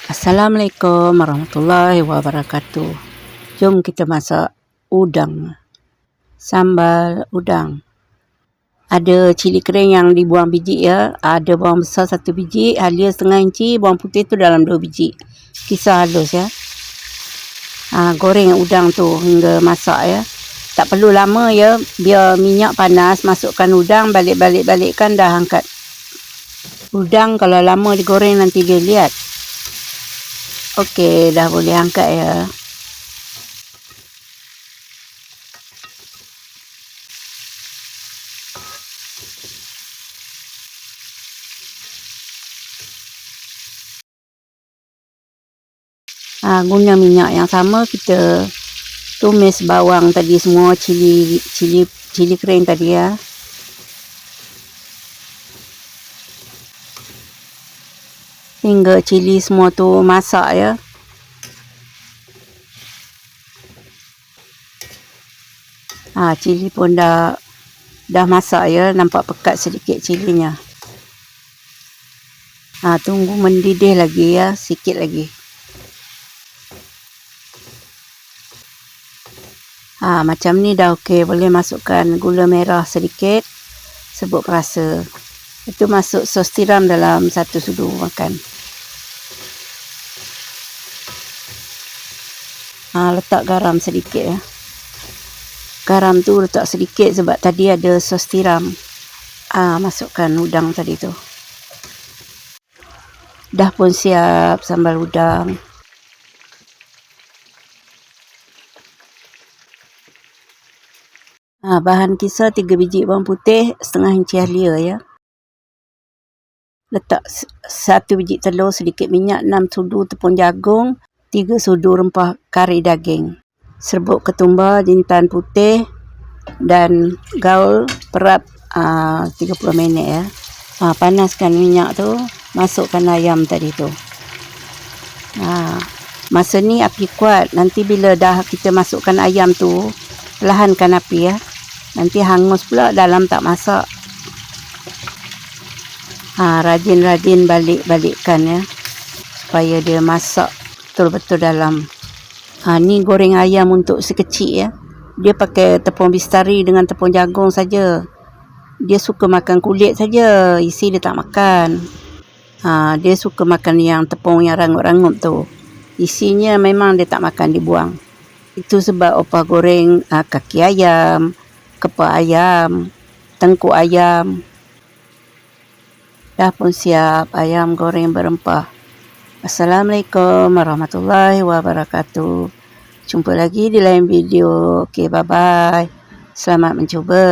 Assalamualaikum warahmatullahi wabarakatuh. Jom kita masak udang. Sambal udang. Ada cili kering yang dibuang biji ya. Ada bawang besar 1 biji, halia setengah inci, bawang putih tu dalam 2 biji. Kisar halus ya. Goreng udang tu hingga masak ya. Tak perlu lama ya. Biar minyak panas, masukkan udang, balik-balikkan, dah angkat. Udang kalau lama digoreng nanti dia liat. Okey, dah boleh angkat ya. Guna minyak yang sama, kita tumis bawang tadi semua, cili kering tadi ya. Hingga cili semua tu masak ya. Cili pun dah masak ya, nampak pekat sedikit cilinya. Tunggu mendidih lagi ya, sikit lagi. Macam ni dah okey, boleh masukkan gula merah sedikit, sebut perasa. Itu masuk sos tiram dalam 1 sudu makan. Letak garam sedikit ya. Garam tu letak sedikit sebab tadi ada sos tiram. Masukkan udang tadi tu. Dah pun siap sambal udang. Bahan kisar 3 biji bawang putih, setengah inci halia ya. Letak 1 biji telur, sedikit minyak, 6 sudu tepung jagung, 3 sudu rempah kari daging, serbuk ketumbar, jintan putih dan gaul perap 30 minit ya. Panaskan minyak tu, masukkan ayam tadi tu. Masa ni api kuat, nanti bila dah kita masukkan ayam tu, perlahankan api ya. Nanti hangus pula, dalam tak masak. Rajin-rajin balik-balikkan ya, supaya dia masak betul-betul dalam. Ni goreng ayam untuk si kecil ya. Dia pakai tepung bistari dengan tepung jagung saja. Dia suka makan kulit saja, isi dia tak makan. Dia suka makan yang tepung yang rangup-rangup tu. Isinya memang dia tak makan, dibuang. Itu sebab opah goreng kaki ayam, kepala ayam, tengkuk ayam. Dah pun siap ayam goreng berempah. Assalamualaikum warahmatullahi wabarakatuh. Jumpa lagi di lain video. Okey, bye-bye. Selamat mencuba.